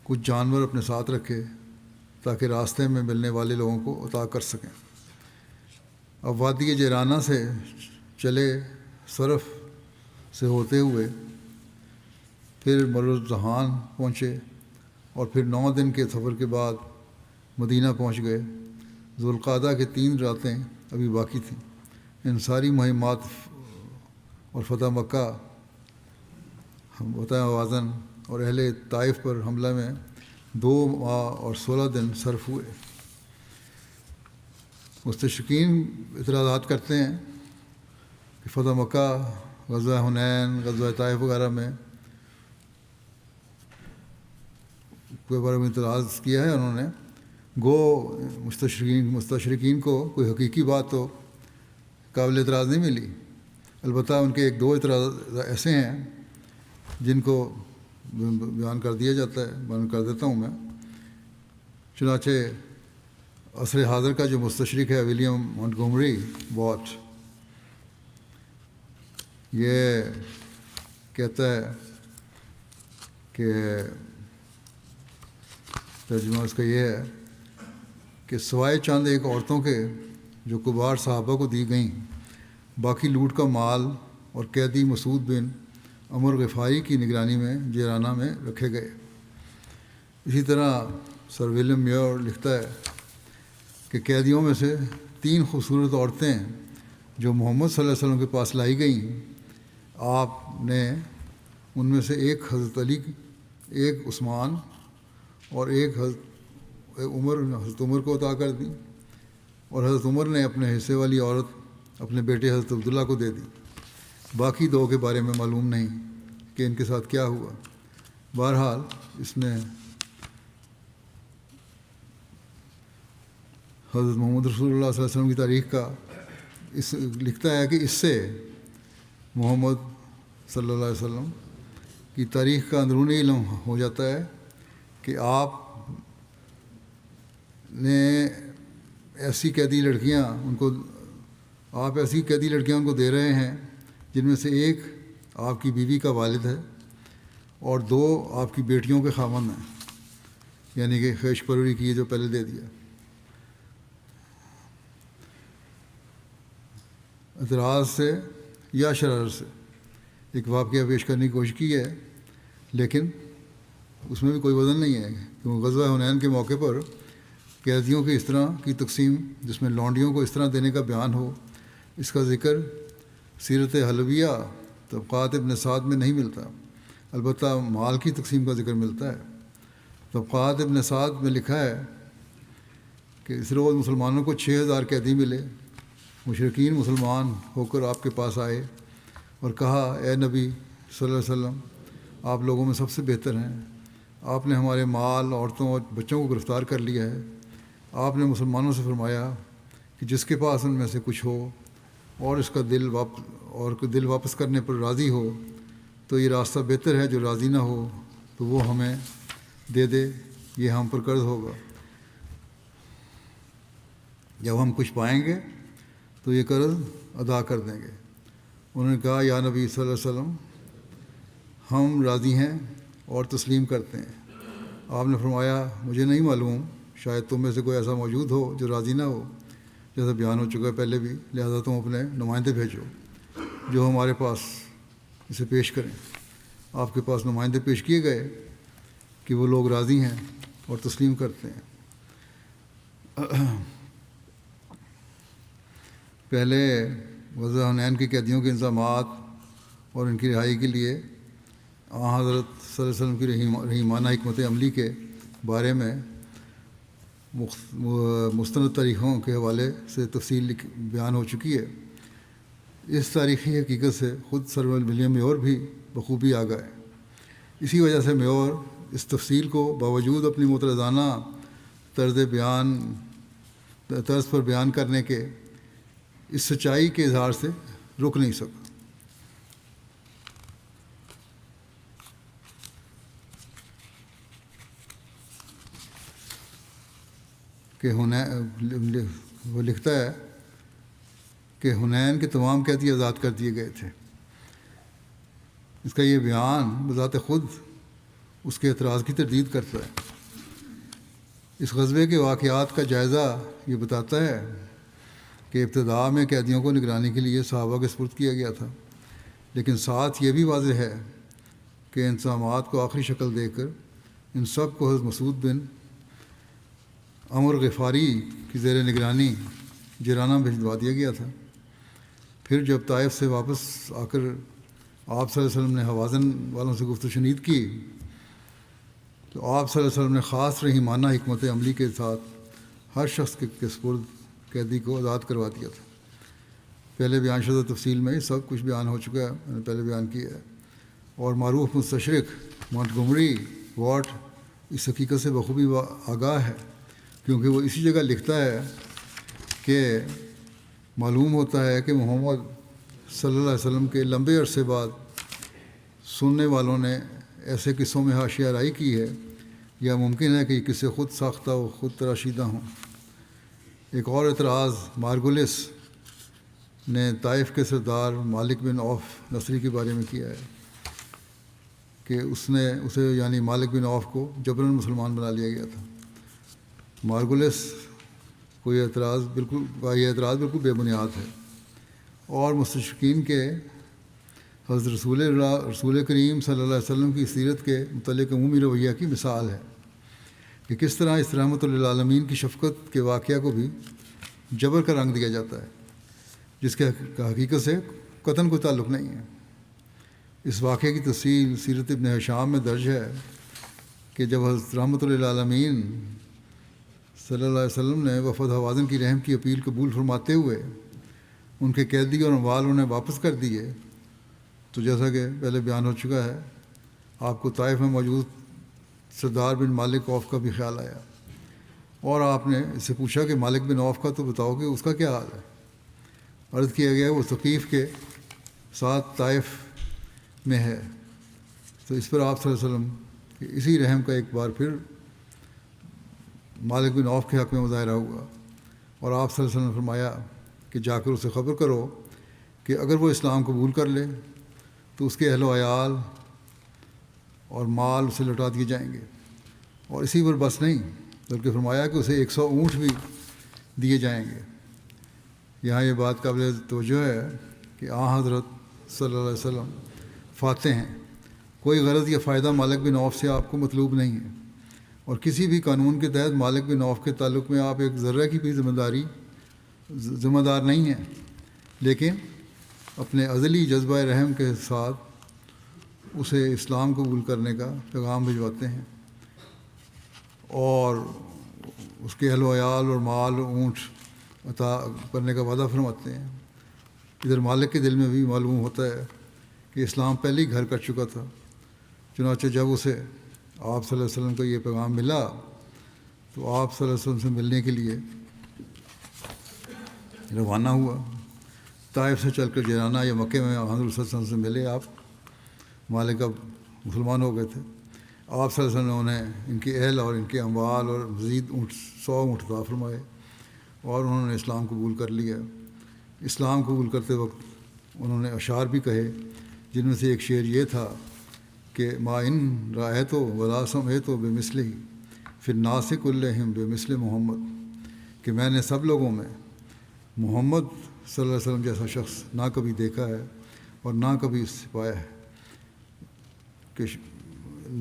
کچھ جانور اپنے ساتھ رکھے تاکہ راستے میں ملنے والے لوگوں کو عطا کر سکیں۔ اب وادی جیرانہ سے چلے صرف سے ہوتے ہوئے پھر مرزدہان پہنچے اور پھر 9 دن کے سفر کے بعد مدینہ پہنچ گئے۔ ذوالقعدہ کے 3 راتیں ابھی باقی تھیں۔ ان ساری مہمات اور فتح مکہ، فتح حوازن اور اہل طائف پر حملہ میں 2 ماہ اور 16 دن صرف ہوئے۔ مستشرقین اعتراضات کرتے ہیں کہ فتح مکہ، غزوہ حنین، غزوہ طائف وغیرہ میں کوئی بارے میں اعتراض کیا ہے انہوں نے، گو مستشرقین کو کوئی حقیقی بات تو قابل اعتراض نہیں ملی۔ البتہ ان کے 1-2 اعتراض ایسے ہیں جن کو بیان کر دیا جاتا ہے، بیان کر دیتا ہوں میں۔ چنانچہ عصر حاضر کا جو مستشرق ہے ولیم مونٹگومری واٹ، یہ کہتا ہے کہ ترجمہ اس کا یہ ہے کہ سوائے چند ایک عورتوں کے جو کبار صحابہ کو دی گئیں، باقی لوٹ کا مال اور قیدی مسعود بن عمر غفاری کی نگرانی میں جیرانہ میں رکھے گئے۔ اسی طرح سر ولیم میور لکھتا ہے کہ قیدیوں میں سے 3 خوبصورت عورتیں جو محمد صلی اللہ علیہ وسلم کے پاس لائی گئیں، آپ نے ان میں سے ایک حضرت علی، ایک عثمان اور ایک حضرت عمر کو عطا کر دی، اور حضرت عمر نے اپنے حصے والی عورت اپنے بیٹے حضرت عبداللہ کو دے دی۔ باقی 2 کے بارے میں معلوم نہیں کہ ان کے ساتھ کیا ہوا۔ بہرحال اس میں حضرت محمد رسول اللہ صلی اللہ علیہ وسلم کی تاریخ کا لکھتا ہے کہ اس سے محمد صلی اللہ علیہ وسلم کی تاریخ کا اندرونی علم ہو جاتا ہے کہ آپ نے ایسی قیدی لڑکیاں ان کو دے رہے ہیں جن میں سے ایک آپ کی بیوی کا والد ہے اور 2 آپ کی بیٹیوں کے خاوند ہیں، یعنی کہ خیش پروری کی جو پہلے دے دیا۔ اعتراض سے یا شرارت سے ایک واقعہ پیش کرنے کی کوشش کی ہے، لیکن اس میں بھی کوئی وزن نہیں ہے، کیونکہ غزوہ حنین کے موقع پر قیدیوں کی اس طرح کی تقسیم جس میں لونڈیوں کو اس طرح دینے کا بیان ہو، اس کا ذکر سیرت حلبیہ طبقات ابن سعد میں نہیں ملتا۔ البتہ مال کی تقسیم کا ذکر ملتا ہے۔ طبقات ابن سعد میں لکھا ہے کہ اس روز مسلمانوں کو 6000 قیدی ملے۔ مشرکین مسلمان ہو کر آپ کے پاس آئے اور کہا، اے نبی صلی اللہ علیہ وسلم، آپ لوگوں میں سب سے بہتر ہیں، آپ نے ہمارے مال، عورتوں اور بچوں کو گرفتار کر لیا ہے۔ آپ نے مسلمانوں سے فرمایا کہ جس کے پاس ان میں سے کچھ ہو اور اس کا دل واپس کرنے پر راضی ہو تو یہ راستہ بہتر ہے، جو راضی نہ ہو تو وہ ہمیں دے دے، یہ ہم پر قرض ہوگا۔ جب ہم کچھ پائیں گے تو یہ قرض ادا کر دیں گے۔ انہوں نے کہا، یا نبی صلی اللہ علیہ وسلم، ہم راضی ہیں اور تسلیم کرتے ہیں۔ آپ نے فرمایا، مجھے نہیں معلوم، شاید تم میں سے کوئی ایسا موجود ہو جو راضی نہ ہو، جیسا بیان ہو چکا ہے پہلے بھی، لہذا تم اپنے نمائندے بھیجو جو ہمارے پاس اسے پیش کریں۔ آپ کے پاس نمائندے پیش کیے گئے کہ وہ لوگ راضی ہیں اور تسلیم کرتے ہیں۔ پہلے غزوہ حنین کی قیدیوں کے انتظامات اور ان کی رہائی کے لیے حضرت صلی اللہ علیہ وسلم کی رحیمانہ حکمت عملی کے بارے میں مستند تاریخوں کے حوالے سے تفصیل بیان ہو چکی ہے۔ اس تاریخی حقیقت سے خود سر ولیم میور بھی بخوبی آگاہ ہے۔ اسی وجہ سے میور اس تفصیل کو باوجود اپنی مترادانہ طرز پر بیان کرنے کے اس سچائی کے اظہار سے رک نہیں سکا۔ کہ وہ لکھتا ہے کہ حنین کے تمام قیدی آزاد کر دیے گئے تھے۔ اس کا یہ بیان بذات خود اس کے اعتراض کی تردید کرتا ہے۔ اس غزوے کے واقعات کا جائزہ یہ بتاتا ہے کہ ابتداء میں قیدیوں کو نگرانی کے لیے صحابہ کے سپرد کیا گیا تھا، لیکن ساتھ یہ بھی واضح ہے کہ انتظامات کو آخری شکل دے کر ان سب کو حضرت مسعود بن عمر غفاری کی زیر نگرانی جیرانہ بھجوا دیا گیا تھا۔ پھر جب طائف سے واپس آ کر آپ صلی اللہ علیہ وسلم نے حوازن والوں سے گفت و شنید کی تو آپ صلی اللہ علیہ وسلم نے خاص رحیمانہ حکمت عملی کے ساتھ ہر شخص کے سپرد قیدی کو آزاد کروا دیا تھا۔ پہلے بیان شدہ تفصیل میں سب کچھ بیان ہو چکا ہے، میں نے پہلے بیان کیا ہے، اور معروف مستشرق مونٹگومری واٹ اس حقیقت سے بخوبی آگاہ ہے، کیونکہ وہ اسی جگہ لکھتا ہے کہ معلوم ہوتا ہے کہ محمد صلی اللہ علیہ وسلم کے لمبے عرصے بعد سننے والوں نے ایسے قصوں میں حاشیہ آرائی کی ہے، یا ممکن ہے کہ یہ قصے خود ساختہ و خود تراشیدہ ہوں۔ ایک اور اعتراض مارگولس نے طائف کے سردار مالک بن عوف نصری کے بارے میں کیا ہے کہ اسے یعنی مالک بن عوف کو جبراً مسلمان بنا لیا گیا تھا۔ مارگولس کو یہ اعتراض بالکل بے بنیاد ہے، اور مستشرقین کے حضرت رسول کریم صلی اللہ علیہ وسلم کی سیرت کے متعلق عمومی رویہ کی مثال ہے کہ کس طرح اس رحمت للعالمین کی شفقت کے واقعہ کو بھی جبر کا رنگ دیا جاتا ہے، جس کے حقیقت سے قطعاً کوئی تعلق نہیں ہے۔ اس واقعے کی تفصیل سیرت ابن ہشام میں درج ہے کہ جب حضرت رحمت للعالمین صلی اللہ علیہ وسلم نے وفد حوازن کی رحم کی اپیل قبول فرماتے ہوئے ان کے قیدی اور اموال انہیں واپس کر دیے، تو جیسا کہ پہلے بیان ہو چکا ہے، آپ کو طائف میں موجود سردار بن مالک عوف کا بھی خیال آیا، اور آپ نے اس سے پوچھا کہ مالک بن عوف کا تو بتاؤ کہ اس کا کیا حال ہے۔ عرض کیا گیا وہ ثقیف کے ساتھ طائف میں ہے۔ تو اس پر آپ صلی اللہ علیہ وسلم کہ اسی رحم کا ایک بار پھر مالک بن عوف کے حق میں مظاہرہ ہوا، اور آپ صلی اللہ علیہ وسلم نے فرمایا کہ جا کر اسے خبر کرو کہ اگر وہ اسلام قبول کر لے تو اس کے اہل و عیال اور مال اسے لوٹا دیے جائیں گے، اور اسی پر بس نہیں بلکہ فرمایا کہ اسے 100 اونٹ بھی دیے جائیں گے۔ یہاں یہ بات قابل توجہ ہے کہ حضرت صلی اللہ علیہ وسلم فاتح ہیں، کوئی غرض یا فائدہ مالک بن عوف سے آپ کو مطلوب نہیں ہے، اور کسی بھی قانون کے تحت مالک بن عوف کے تعلق میں آپ ایک ذرہ کی بھی ذمہ دار نہیں ہیں، لیکن اپنے ازلی جذبہ رحم کے ساتھ اسے اسلام قبول کرنے کا پیغام بھجواتے ہیں، اور اس کے اہل و عیال اور مال و اونٹ عطا کرنے کا وعدہ فرماتے ہیں۔ ادھر مالک کے دل میں بھی معلوم ہوتا ہے کہ اسلام پہلے ہی گھر کر چکا تھا، چنانچہ جب اسے آپ صلی اللہ علیہ وسلم کا یہ پیغام ملا تو آپ صلی اللہ علیہ وسلم سے ملنے کے لیے روانہ ہوا۔ طائف سے چل کر جیرانہ یا مکے میں حضرت صلی اللہ علیہ وسلم سے ملے۔ آپ مالک اب مسلمان ہو گئے تھے۔ آپ صلی اللہ علیہ وسلم نے انہیں ان کے اہل اور ان کے اموال اور مزید 100 اونٹ عطا فرمائے، اور انہوں نے اسلام قبول کر لیا۔ اسلام قبول کرتے وقت انہوں نے اشعار بھی کہے، جن میں سے ایک شعر یہ تھا کہ ما ان رأیت ولا سمعت بمثلہ فی الناس کلہم بمثل محمد، کہ میں نے سب لوگوں میں محمد صلی اللہ علیہ وسلم جیسا شخص نہ کبھی دیکھا ہے اور نہ کبھی اس سے پایا ہے، کہ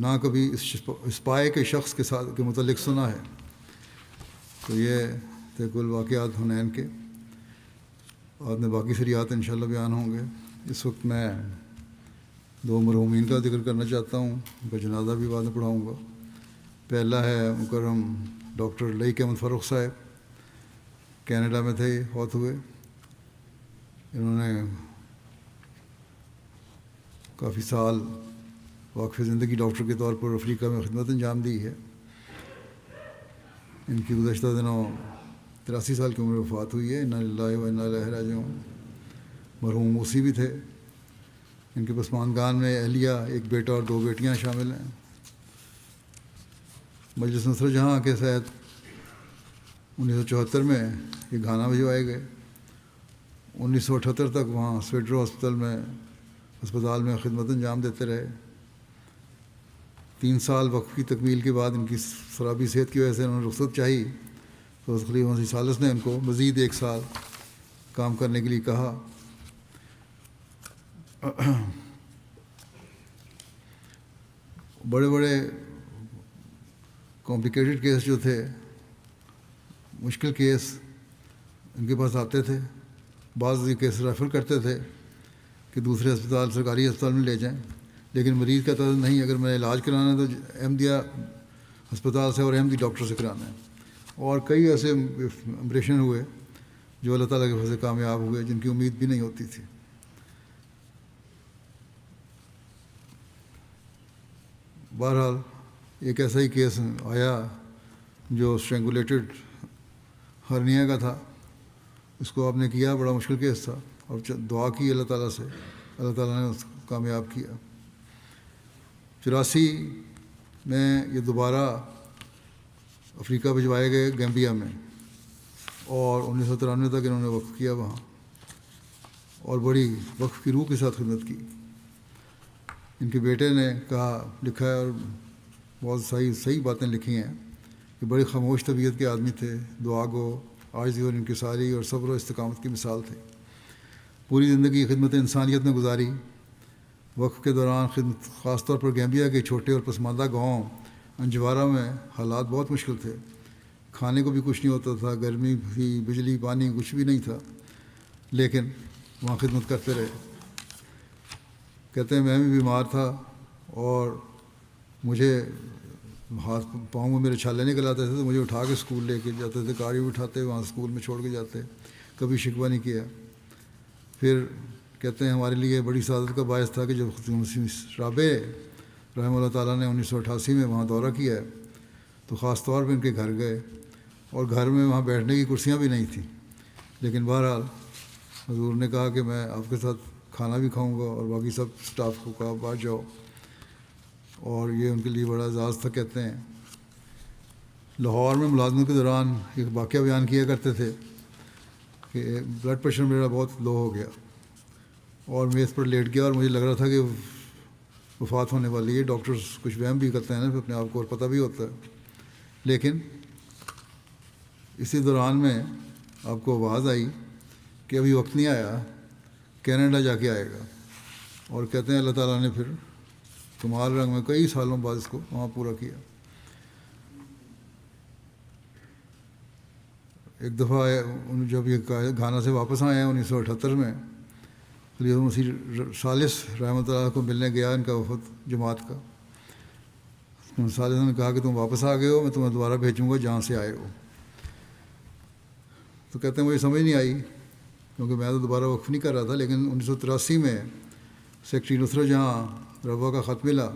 نہ کبھی اس پائے کے شخص کے ساتھ کے متعلق سنا ہے۔ تو یہ تھے کل واقعات حنین کے، اور میں باقی سریات انشاءاللہ بیان ہوں گے۔ اس وقت میں 2 مرحومین کا ذکر کرنا چاہتا ہوں، ان کا جنازہ بھی بعد میں پڑھاؤں گا۔ پہلا ہے مکرم ڈاکٹر لئیک احمد فاروق صاحب، کینیڈا میں تھے، فوت ہوئے۔ انہوں نے کافی سال وقف زندگی ڈاکٹر کے طور پر افریقہ میں خدمت انجام دی ہے۔ ان کی گزشتہ دنوں 83 سال کی عمر میں وفات ہوئی ہے۔ انا للہ و انا الیہ راجعون۔ مرحوم موسی بھی تھے. ان کے پسماندگان میں اہلیہ، ایک بیٹا اور 2 بیٹیاں شامل ہیں. مجلس نصرت جہاں کے تحت 1974 میں یہ گھانا بھجوائے گئے. 1978 تک وہاں سویڈرو ہسپتال میں خدمت انجام دیتے رہے. 3 سال وقف کی تکمیل کے بعد ان کی خرابی صحت کی وجہ سے انہوں نے رخصت چاہی تو خلیفہ مسیح ثالث نے ان کو مزید 1 سال کام کرنے کے لیے کہا. بڑے بڑے کمپلیکیٹڈ کیس جو تھے، مشکل کیس ان کے پاس آتے تھے. بعض یہ کیس ریفر کرتے تھے کہ دوسرے ہسپتال، سرکاری ہسپتال میں لے جائیں، لیکن مریض کہتا تھا نہیں، اگر میں علاج کرانا ہے تو احمدیہ ہسپتال سے اور احمدی ڈاکٹر سے کرانا ہے. اور کئی ایسے آپریشن ہوئے جو اللہ تعالیٰ کے فضل سے کامیاب ہوئے، جن کی امید بھی نہیں ہوتی تھی. بہرحال ایک ایسا ہی کیس آیا جو اسٹرینگولیٹڈ ہرنیا کا تھا. اس کو آپ نے کیا، بڑا مشکل کیس تھا، اور دعا کی اللہ تعالیٰ سے، اللہ تعالیٰ نے اس کو کامیاب کیا. 84 میں یہ دوبارہ افریقہ بھجوائے گئے، گیمبیا میں، اور 1993 تک انہوں نے وقف کیا وہاں، اور بڑی وقف کی روح کے ساتھ خدمت کی. ان کے بیٹے نے کہا، لکھا ہے، اور بہت صحیح باتیں لکھی ہیں کہ بڑی خاموش طبیعت کے آدمی تھے، دعا گو، عاجزی اور انکساری اور صبر و استقامت کی مثال تھے. پوری زندگی خدمت انسانیت میں گزاری. وقف کے دوران خدمت، خاص طور پر گیمبیا کے چھوٹے اور پسماندہ گاؤں انجوارا میں حالات بہت مشکل تھے. کھانے کو بھی کچھ نہیں ہوتا تھا، گرمی بھی، بجلی پانی کچھ بھی نہیں تھا، لیکن وہاں خدمت کرتے رہے. کہتے ہیں میں بھی بیمار تھا اور مجھے ہاتھ پاؤں میں میرے چھالے نکل آتے تھے تو مجھے اٹھا کے اسکول لے کے جاتے تھے، گاڑی اٹھاتے وہاں اسکول میں چھوڑ کے جاتے، کبھی شکوہ نہیں کیا. پھر کہتے ہیں ہمارے لیے بڑی سعادت کا باعث تھا کہ جب رابع رحمہ اللہ تعالیٰ نے 1988 میں وہاں دورہ کیا ہے تو خاص طور پہ ان کے گھر گئے، اور گھر میں وہاں بیٹھنے کی کرسیاں بھی نہیں تھیں، لیکن بہرحال حضور نے کہا کہ میں آپ کے ساتھ کھانا بھی کھاؤں گا، اور باقی سب اسٹاف کو کہا باہر جاؤ، اور یہ ان کے لیے بڑا اعزاز تھا. کہتے ہیں لاہور میں ملازمت کے دوران ایک واقعہ بیان کیا کرتے تھے کہ بلڈ پریشر میرا بہت لو ہو گیا اور میز پر لیٹ گیا، اور مجھے لگ رہا تھا کہ وفات ہونے والی ہے. ڈاکٹرز کچھ وہم بھی کرتے ہیں نا اپنے آپ کو، اور پتہ بھی ہوتا ہے، لیکن اسی دوران میں آپ کو آواز آئی کہ ابھی وقت نہیں آیا، کینیڈا جا کے آئے گا. اور کہتے ہیں اللہ تعالیٰ نے پھر کمال رنگ میں کئی سالوں بعد اس کو وہاں پورا کیا. ایک دفعہ جب یہ گھانا سے واپس آئے ہیں 1978 میں، خلیفہ مسیح ثالث رحمۃ اللہ کو ملنے گیا ان کا وفد جماعت کا. ثالث نے کہا کہ تم واپس آ گئے ہو، میں تمہیں دوبارہ بھیجوں گا جہاں سے آئے ہو. تو کہتے ہیں مجھے سمجھ نہیں آئی کیونکہ میں تو دوبارہ وقف نہیں کر رہا تھا، لیکن 1983 میں سیکٹری نصرت جہاں روا کا خط ملا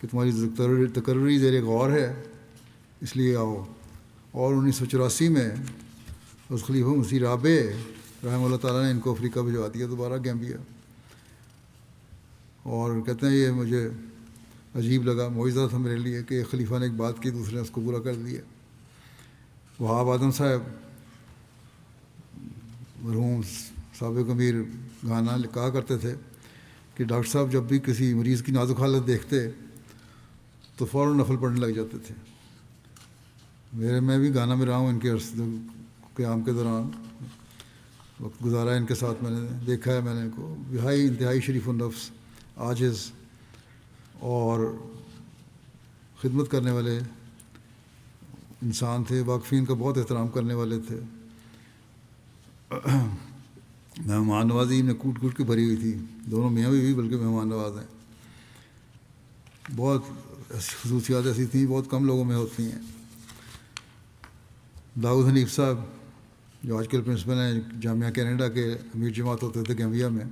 کہ تمہاری تقرری زیر غور ہے اس لیے آؤ. اور 1984 میں اس خلیفہ مسیح رابع رحمہ اللہ تعالیٰ نے ان کو افریقہ بھجوا دیا دوبارہ، گیمبیا. اور کہتے ہیں یہ مجھے عجیب لگا، معجزہ تھا میرے لیے کہ ایک خلیفہ نے ایک بات کی، دوسرے نے اس کو پورا کر دیا. وہاب آدم صاحب مرحوم سابق امیر گھانا کہا کرتے تھے کہ ڈاکٹر صاحب جب بھی کسی مریض کی نازک حالت دیکھتے تو فوراً نفل پڑھنے لگ جاتے تھے. میں بھی گانا میں رہا ہوں ان کے قیام کے دوران، وقت گزارا ان کے ساتھ، میں نے دیکھا ہے، میں نے ان کو انتہائی شریف النفس، عاجز اور خدمت کرنے والے انسان تھے. واقفین کا بہت احترام کرنے والے تھے. مہمان نوازی میں کوٹ کوٹ کے بھری ہوئی تھی. دونوں میاں بھی بلکہ مہمان نواز ہیں. بہت خصوصیات ایسی تھیں بہت کم لوگوں میں ہوتی ہیں. داؤد حنیف صاحب جو آج کل پرنسپل ہیں جامعہ کینیڈا کے، امیر جماعت ہوتے تھے گیمبیا میں،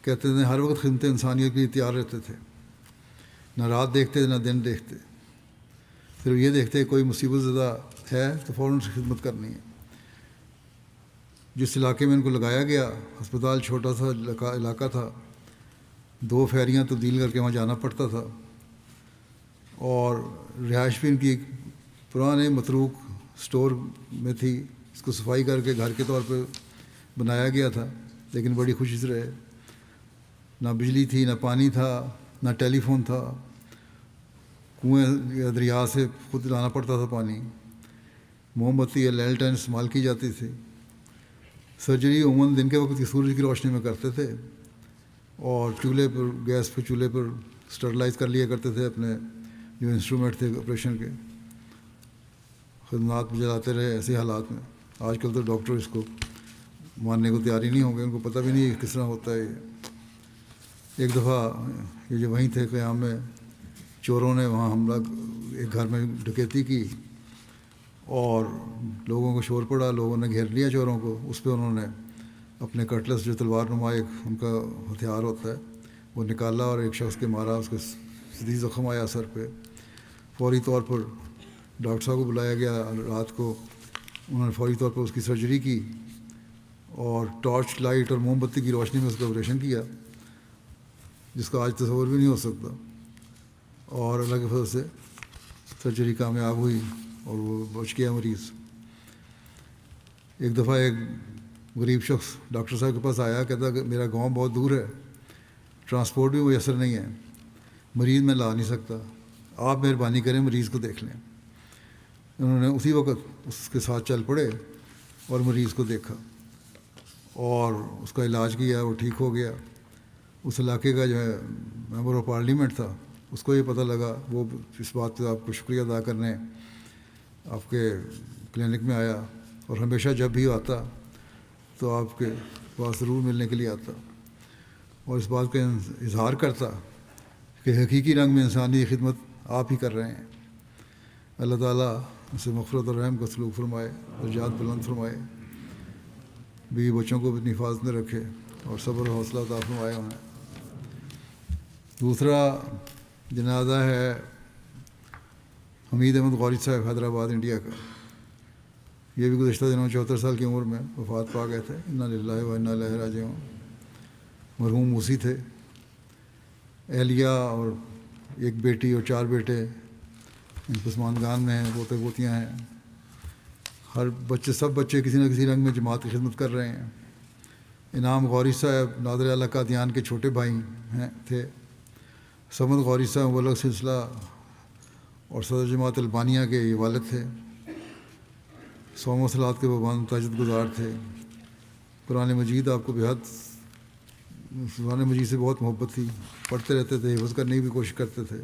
کہتے تھے ہر وقت خدمت انسانیت کے لیے تیار رہتے تھے، نہ رات دیکھتے نہ دن دیکھتے. صرف یہ دیکھتے کوئی مصیبت زدہ ہے تو فوراً سے خدمت کرنی ہے. جس علاقے میں ان کو لگایا گیا ہسپتال چھوٹا سا علاقہ تھا، 2 فیریاں تبدیل کر کے وہاں جانا پڑتا تھا، اور رہائش بھی ان کی ایک پرانے متروک سٹور میں تھی، اس کو صفائی کر کے گھر کے طور پہ بنایا گیا تھا، لیکن بڑی خوشی سے رہے۔ نہ بجلی تھی، نہ پانی تھا، نہ ٹیلی فون تھا، کنویں یا دریا سے خود لانا پڑتا تھا پانی، موم بتی یا لینٹرن استعمال کی جاتی تھی۔ سرجری عموماً دن کے وقت کی سورج کی روشنی میں کرتے تھے، اور چولہے پر گیس پہ چولہے پر اسٹرلائز کر لیا کرتے تھے اپنے جو انسٹرومنٹ تھے آپریشن کے، خدمات بھی چلاتے رہے ایسے حالات میں۔ آج کل تو ڈاکٹر اس کو ماننے کو تیار ہی نہیں ہوں گے، ان کو پتہ بھی نہیں کس طرح ہوتا ہے یہ۔ ایک دفعہ یہ جو وہیں تھے قیام میں، چوروں نے وہاں حملہ، ایک گھر میں ڈکیتی کی، اور لوگوں کو شور پڑا، لوگوں نے گھیر لیا چوروں کو، اس پہ انہوں نے اپنے کٹلس جو تلوار نما ایک ان کا ہتھیار ہوتا ہے وہ نکالا، اور ایک شخص کے مارا، اس کو شدید زخم آیا سر پہ۔ فوری طور پر ڈاکٹر صاحب کو بلایا گیا، رات کو انہوں نے فوری طور پر اس کی سرجری کی، اور ٹارچ لائٹ اور موم بتی کی روشنی میں اس کا آپریشن کیا، جس کا آج تصور بھی نہیں ہو سکتا، اور اللہ کے فضل سے سرجری کامیاب ہوئی اور وہ بچ گیا مریض۔ ایک دفعہ ایک غریب شخص ڈاکٹر صاحب کے پاس آیا، کہتا کہ میرا گاؤں بہت دور ہے، ٹرانسپورٹ بھی میسر نہیں ہے، مریض میں لا نہیں سکتا، آپ مہربانی کریں مریض کو دیکھ لیں۔ انہوں نے اسی وقت اس کے ساتھ چل پڑے اور مریض کو دیکھا اور اس کا علاج کیا، وہ ٹھیک ہو گیا۔ اس علاقے کا جو ہے ممبر آف پارلیمنٹ تھا، اس کو یہ پتہ لگا، وہ اس بات پہ آپ کو شکریہ ادا کرنے آپ کے کلینک میں آیا، اور ہمیشہ جب بھی آتا تو آپ کے پاس ضرور ملنے کے لیے آتا، اور اس بات کا اظہار کرتا کہ حقیقی رنگ میں انسانی خدمت آپ ہی کر رہے ہیں۔ اللہ تعالیٰ اسے مغفرت اور رحم کا سلوک فرمائے، درجات بلند فرمائے، بیوی بچوں کو بھی اپنی حفاظت میں رکھے، اور صبر و حوصلہ عطا فرمائے انہیں۔ دوسرا جنازہ ہے حمید احمد غوری صاحب، حیدرآباد انڈیا کا۔ یہ بھی گزشتہ دنوں 74 سال کی عمر میں وفات پا گئے تھے، انا للہ و انا الیہ راجعون۔ مرحوم موسی تھے، اہلیہ اور ایک بیٹی اور 4 بیٹے ان پسماندگان میں ہیں، پوتے پوتیاں ہیں۔ سب بچے کسی نہ کسی رنگ میں جماعت کی خدمت کر رہے ہیں۔ انعام غوری صاحب نادر اعلیٰ قادیان کے چھوٹے بھائی تھے۔ سمد غوری صاحب مبلغ سلسلہ اور صدر جماعت البانیہ کے یہ والد تھے۔ صوم و صلات کے پابند تہجد گزار تھے۔ قرآن مجید آپ کو قرآن مجید سے بہت محبت تھی، پڑھتے رہتے تھے، حفظ کرنے کی بھی کوشش کرتے تھے۔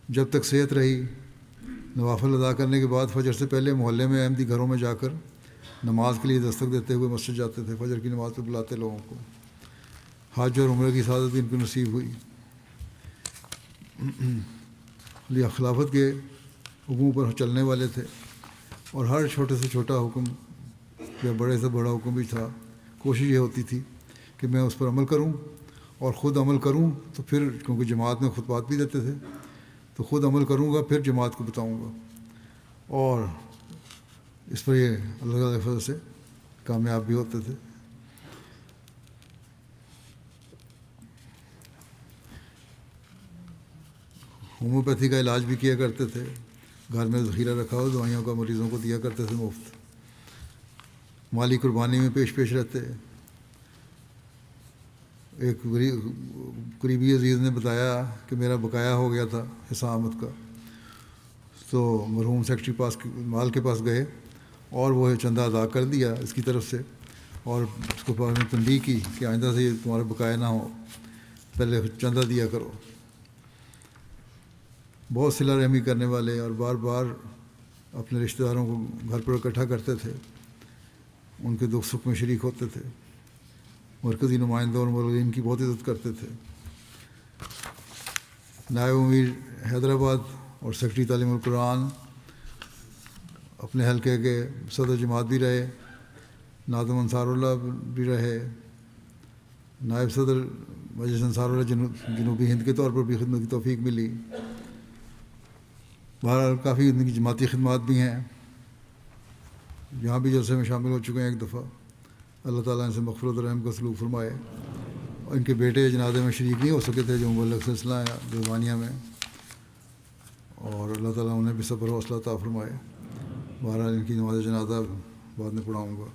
جب تک صحت رہی، نوافل ادا کرنے کے بعد فجر سے پہلے محلے میں احمدی گھروں میں جا کر نماز کے لیے دستک دیتے ہوئے مسجد جاتے تھے، فجر کی نماز پہ بلاتے لوگوں کو۔ حج اور عمرہ کی سعادت بھی ان کو نصیب ہوئی۔ خلافت کے حکموں پر چلنے والے تھے، اور ہر چھوٹے سے چھوٹا حکم یا بڑے سے بڑا حکم بھی تھا، کوشش یہ ہوتی تھی کہ میں اس پر عمل کروں، اور خود عمل کروں تو پھر، کیونکہ جماعت میں خطبات بھی دیتے تھے، تو خود عمل کروں گا پھر جماعت کو بتاؤں گا، اور اس پر یہ اللہ تعالیٰ کے فضل سے کامیاب بھی ہوتے تھے۔ ہومیوپیتھی کا علاج بھی کیا کرتے تھے، گھر میں ذخیرہ رکھا ہو دوائیوں کا مریضوں کو دیا کرتے تھے مفت۔ مالی قربانی میں پیش رہتے۔ ایک قریبی عزیز نے بتایا کہ میرا بقایا ہو گیا تھا حصہ آمد کا، تو مرحوم سیکرٹری مال کے پاس گئے اور وہ چندہ ادا کر دیا اس کی طرف سے، اور اس کو بعد میں تنبیہ کی کہ آئندہ سے یہ تمہارا بقایا نہ ہو، پہلے چندہ دیا کرو۔ بہت صلہ رحمی کرنے والے، اور بار بار اپنے رشتہ داروں کو گھر پر اکٹھا کرتے تھے، ان کے دکھ سکھ میں شریک ہوتے تھے۔ مرکزی نمائندوں اور مبلغین کی بہت عزت کرتے تھے۔ نائب امیر حیدرآباد اور سیکرٹری تعلیم القرآن، اپنے حلقے کے صدر جماعت بھی رہے، ناظم انصار اللہ بھی رہے، نائب صدر مجلس انصار اللہ جنوبی ہند کے طور پر بھی خدمت کی توفیق ملی۔ بہرحال کافی ان کی جماعتی خدمات بھی ہیں۔ یہاں بھی جلسے میں شامل ہو چکے ہیں ایک دفعہ. اللہ تعالیٰ ان سے مغفرت و رحم کا سلوک فرمائے. ان کے بیٹے جنازے میں شریک نہیں ہو سکے تھے جو مبلغ سلسلہ ہیں دیوانیہ میں, اور اللہ تعالیٰ انہیں بھی صبر و حوصلہ عطا فرمائے. بہرحال ان کی نماز جنازہ بعد میں پڑھاؤں گا.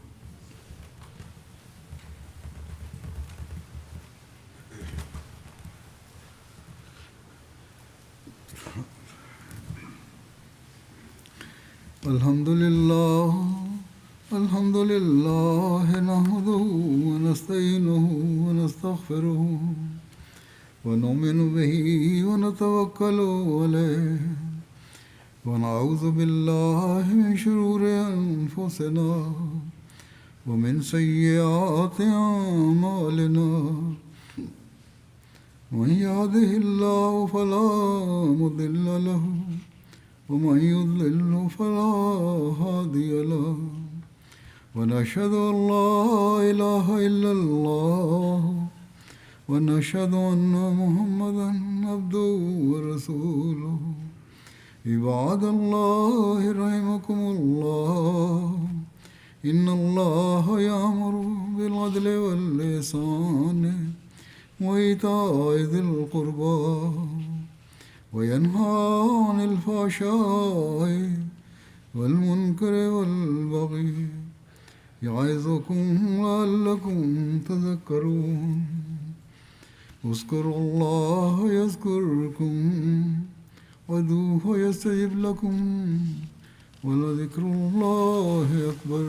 الحمد للہ نحمده ونستعینه ونستغفره ونؤمن به ونتوکل علیہ ونعوذ باللہ من شرور انفسنا ومن سیئات اعمالنا من يهده الله فلا مضل له ومن يضلل فلا هادي له ونشهد أن لا إله إلا الله ونشهد أن محمدا عبده ورسوله. عباد الله رحمكم الله إن الله يأمر بالعدل والإحسان وإيتاء ذي القربى وينهى عن الفحشاء والمنكر والبغي يعظكم لعلكم تذكرون. اذكروا الله يذكركم وادعوه يستجب لكم ولذكر الله أكبر.